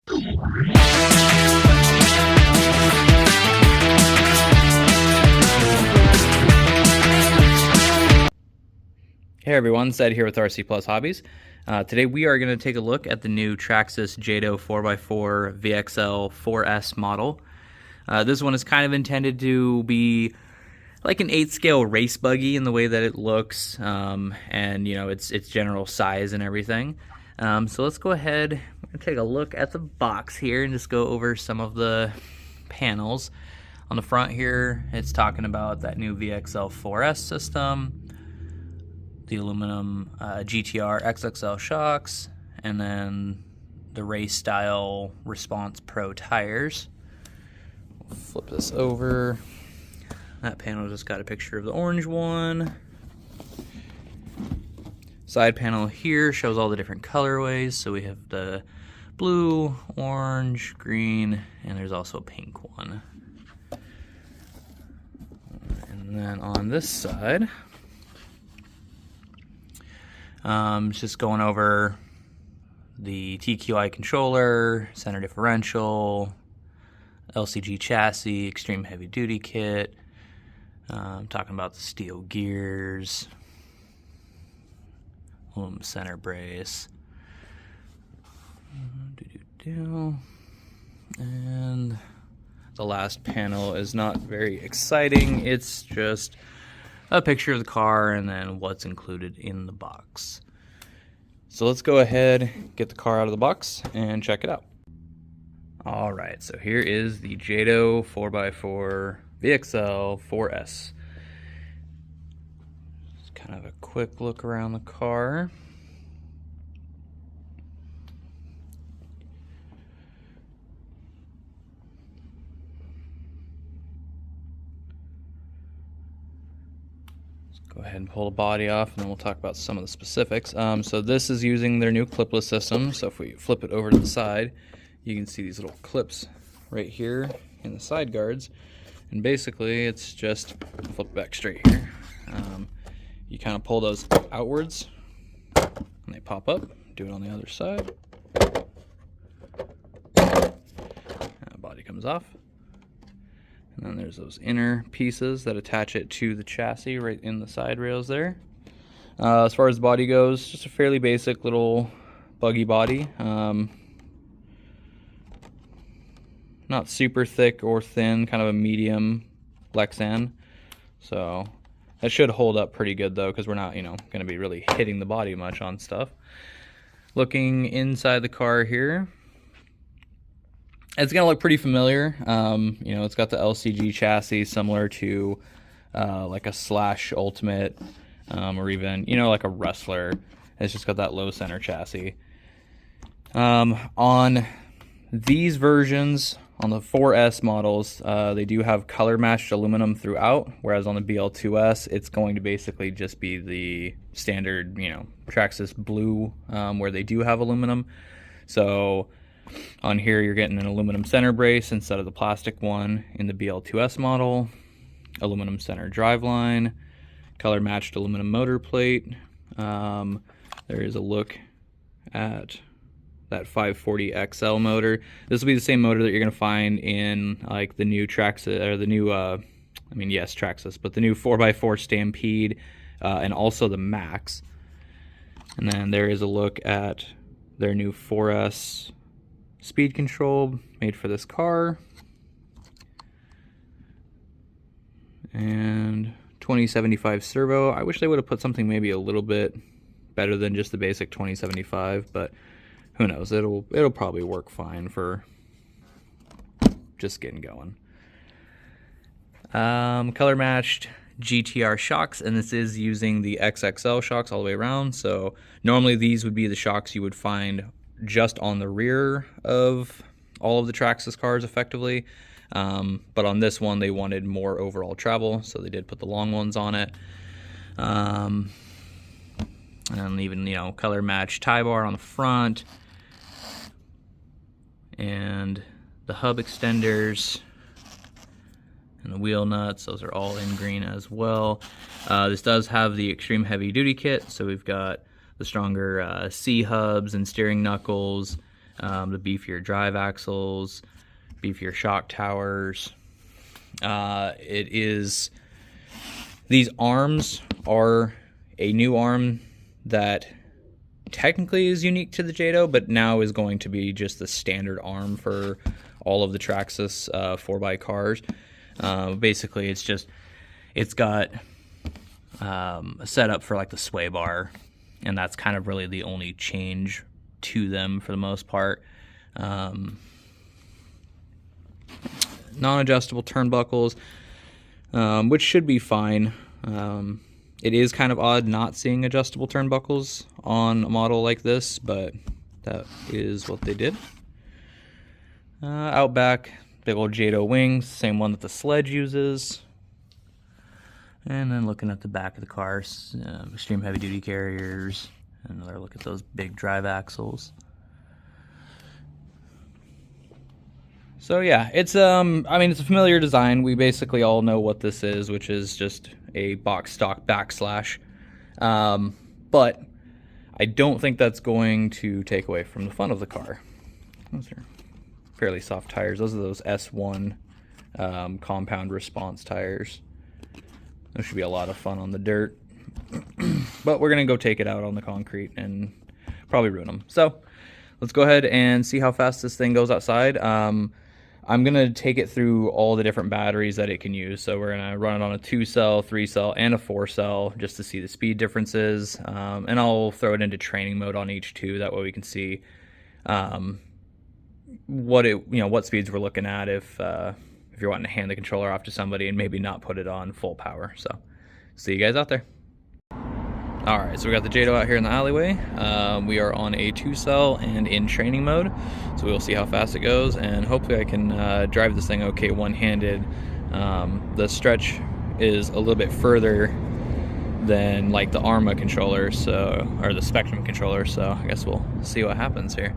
Hey everyone, Zed here with RC Plus Hobbies. Today we are going to take a look at the new Traxxas Jato 4x4 VXL-4S model. This one is kind of intended to be like an 8-scale race buggy in the way that it looks, and you know its general size and everything. So let's go ahead and take a look at the box here and just go over some of the panels. On the front here, it's talking about that new VXL-4S system, the aluminum GTR XXL shocks, and then the race style Response Pro tires. We'll flip this over. That panel just got a picture of the orange one. Side panel here shows all the different colorways. So we have the blue, orange, green, and there's also a pink one. And then on this side, it's just going over the TQI controller, center differential, LCG chassis, extreme heavy duty kit. Talking about the steel gears, aluminum center brace, and the last panel is not very exciting. It's just a picture of the car and then what's included in the box. So let's go ahead, get the car out of the box and check it out. Alright, so here is the Jato 4x4 VXL-4S. Just kind of a quick look around the car. Go ahead and pull the body off and then we'll talk about some of the specifics. So this is using their new clipless system. So if we flip it over to the side, you can see these little clips right here in the side guards. And basically it's just, flip it back straight here. You kind of pull those outwards and they pop up. Do it on the other side. And the body comes off. And then there's those inner pieces that attach it to the chassis right in the side rails there. As far as the body goes, just a fairly basic little buggy body. Not super thick or thin, kind of a medium Lexan. So that should hold up pretty good though, because we're not, going to be really hitting the body much on stuff. Looking inside the car here, it's going to look pretty familiar. It's got the LCG chassis similar to like a Slash Ultimate or even, like a Wrestler. It's just got that low center chassis. On these versions, on the 4S models, they do have color matched aluminum throughout, whereas on the BL2S, it's going to basically just be the standard, Traxxas blue, where they do have aluminum. So on here, you're getting an aluminum center brace instead of the plastic one in the BL2S model, aluminum center driveline, color matched aluminum motor plate. There is a look at that 540 XL motor. This will be the same motor that you're going to find in like the new Traxxas, or the new, Traxxas, but the new 4x4 Stampede, and also the Max. And then there is a look at their new 4S speed control made for this car, and 2075 servo. I wish they would have put something maybe a little bit better than just the basic 2075, but who knows, it'll probably work fine for just getting going. Color matched GTR shocks, and this is using the XXL shocks all the way around. So normally these would be the shocks you would find just on the rear of all of the Traxxas cars effectively, but on this one they wanted more overall travel, so they did put the long ones on it, and even color matched tie bar on the front, and the hub extenders and the wheel nuts, those are all in green as well. This does have the extreme heavy duty kit, so we've got the stronger C hubs and steering knuckles, the beefier drive axles, beefier shock towers. These arms are a new arm that technically is unique to the Jato, but now is going to be just the standard arm for all of the Traxxas 4x cars. Basically, it's got a setup for like the sway bar, and that's kind of really the only change to them for the most part. Non-adjustable turnbuckles, which should be fine. It is kind of odd not seeing adjustable turnbuckles on a model like this, but that is what they did. Out back, big old Jato wings, same one that the Sledge uses. And then looking at the back of the car, extreme heavy duty carriers. Another look at those big drive axles. So yeah, it's I mean, it's a familiar design. We basically all know what this is, which is just a box stock backslash. But I don't think that's going to take away from the fun of the car. Those are fairly soft tires. Those are those S1 compound response tires. Those should be a lot of fun on the dirt. But we're gonna go take it out on the concrete and probably ruin them. So let's go ahead and see how fast this thing goes outside. I'm gonna take it through all the different batteries that it can use. So we're gonna run it on a 2-cell, 3-cell, and a 4-cell just to see the speed differences. And I'll throw it into training mode on each two. That way we can see what speeds we're looking at if you're wanting to hand the controller off to somebody and maybe not put it on full power. So see you guys out there. All right, so we got the Jato out here in the alleyway. We are on a 2-cell and in training mode, so we'll see how fast it goes, and hopefully I can drive this thing okay one-handed. The stretch is a little bit further than like the ARMA controller, or the Spectrum controller, so I guess we'll see what happens here.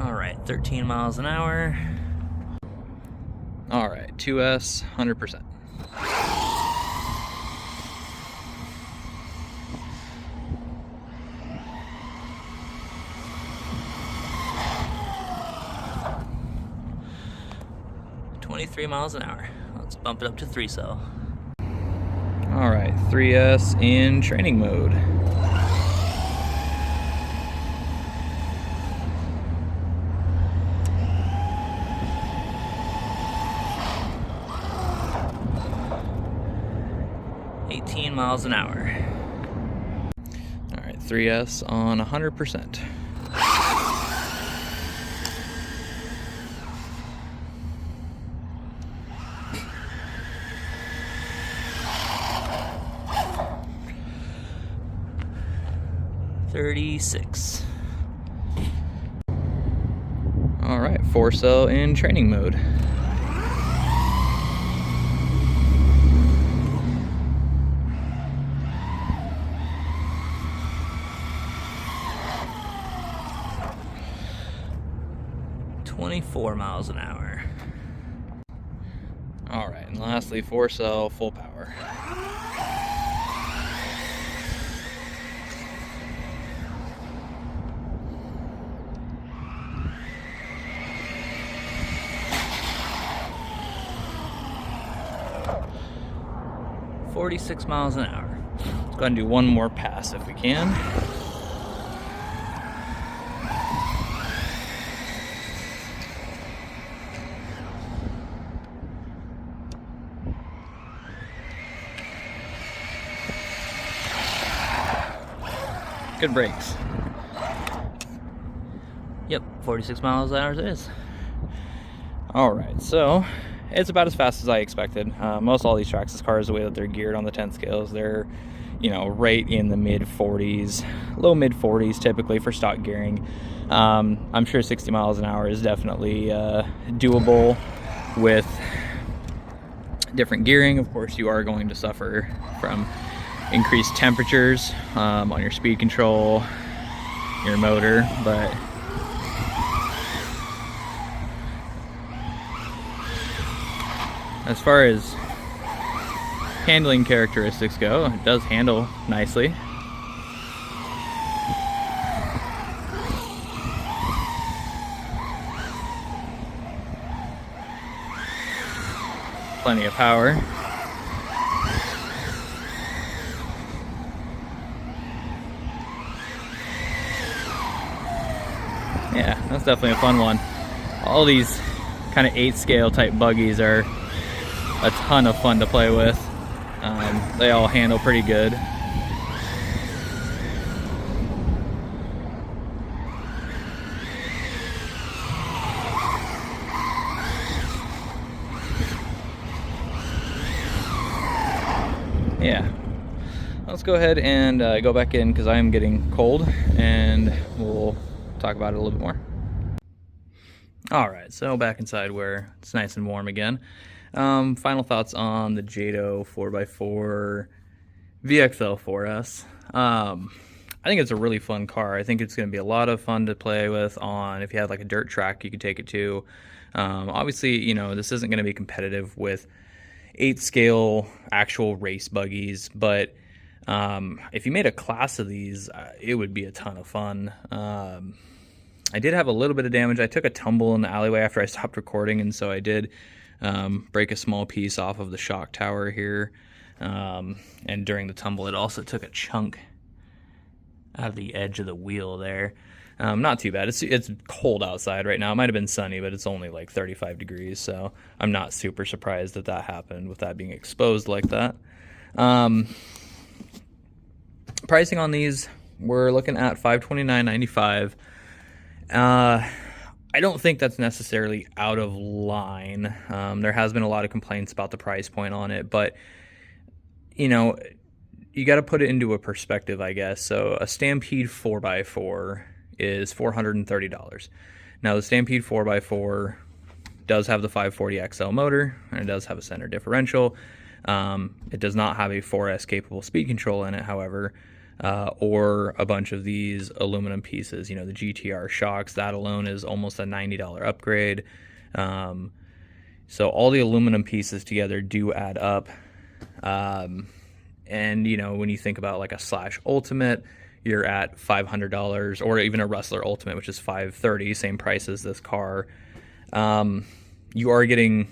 All right, 13 miles an hour. All right, 2S, 100%. miles an hour. Let's bump it up to 3-cell. All right, 3S in training mode. Miles an hour. All right, 3S on 100%. $36. All right, 4-cell in training mode. $24 an hour. All right, and lastly, 4-cell, full power. $46 an hour. Let's go ahead and do one more pass if we can. Good brakes. Yep, 46 miles an hour it is. All right, so it's about as fast as I expected. Most all these Traxxas cars, the way that they're geared on the 10 scales, they're, right in the mid 40s, low mid 40s typically for stock gearing. I'm sure 60 miles an hour is definitely doable with different gearing. Of course, you are going to suffer from increased temperatures on your speed control, your motor, but As far as handling characteristics go, it does handle nicely. Plenty of power. Yeah, that's definitely a fun one. All these kind of 8-scale type buggies are a ton of fun to play with. They all handle pretty good. Yeah, let's go ahead and go back in because I am getting cold, and we'll talk about it a little bit more. All right, so back inside where it's nice and warm again. Final thoughts on the Jato 4x4 VXL-4S. I think it's a really fun car. I think it's going to be a lot of fun to play with on, if you have like a dirt track you could take it to. Obviously, you know, this isn't going to be competitive with 8-scale actual race buggies, but if you made a class of these, it would be a ton of fun. I did have a little bit of damage. I took a tumble in the alleyway after I stopped recording, and so I did break a small piece off of the shock tower here. And during the tumble, it also took a chunk out of the edge of the wheel there. Not too bad. It's cold outside right now. It might have been sunny, but it's only like 35 degrees, so I'm not super surprised that that happened with that being exposed like that. Pricing on these, we're looking at $529.95. I don't think that's necessarily out of line. There has been a lot of complaints about the price point on it, but you know, you got to put it into a perspective, I guess. So a Stampede 4x4 is $430. Now the Stampede 4x4 does have the 540 XL motor, and it does have a center differential. It does not have a 4S capable speed control in it, however, or a bunch of these aluminum pieces. You know, the GTR shocks, that alone is almost a $90 upgrade. So all the aluminum pieces together do add up. And you know, when you think about like a Slash Ultimate, you're at $500, or even a Rustler Ultimate, which is $530, same price as this car. You are getting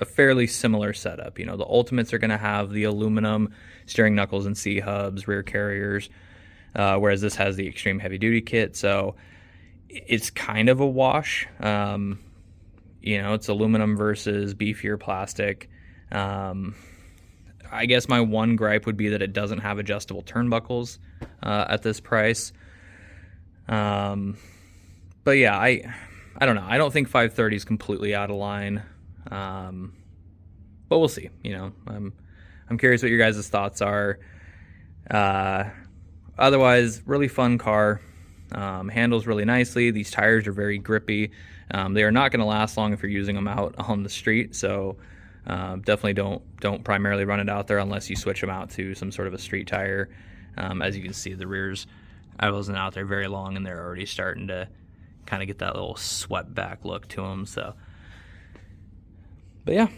a fairly similar setup. You know, the Ultimates are going to have the aluminum steering knuckles and C-hubs, rear carriers, whereas this has the extreme heavy duty kit. So it's kind of a wash. You know, it's aluminum versus beefier plastic. I guess my one gripe would be that it doesn't have adjustable turnbuckles at this price. But yeah, I don't know. I don't think 530 is completely out of line. But we'll see. You know, I'm curious what your guys' thoughts are. Otherwise, really fun car. Handles really nicely. These tires are very grippy. They are not going to last long if you're using them out on the street. So definitely don't primarily run it out there unless you switch them out to some sort of a street tire. As you can see, the rears, I wasn't out there very long, and they're already starting to kind of get that little swept back look to them. So, but yeah,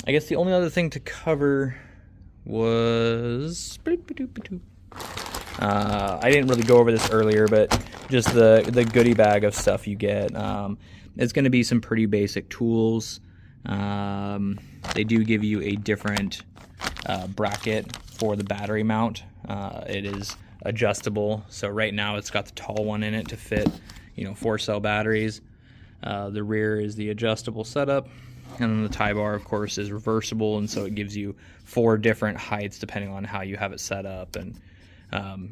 I guess the only other thing to cover was I didn't really go over this earlier, but just the goodie bag of stuff you get. It's going to be some pretty basic tools. They do give you a different bracket for the battery mount. It is adjustable, so right now it's got the tall one in it to fit, you know, 4-cell batteries. The rear is the adjustable setup, and then the tie bar, of course, is reversible, and so it gives you 4 different heights depending on how you have it set up, and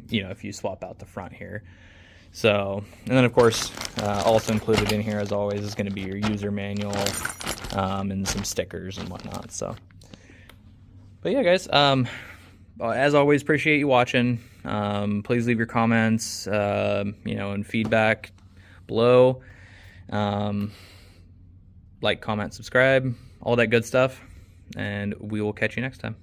you know, if you swap out the front here. So, and then of course, also included in here, as always, is going to be your user manual and some stickers and whatnot. So, but yeah, guys, as always, appreciate you watching. Please leave your comments, you know, and feedback below. Like, comment, subscribe, all that good stuff, and we will catch you next time.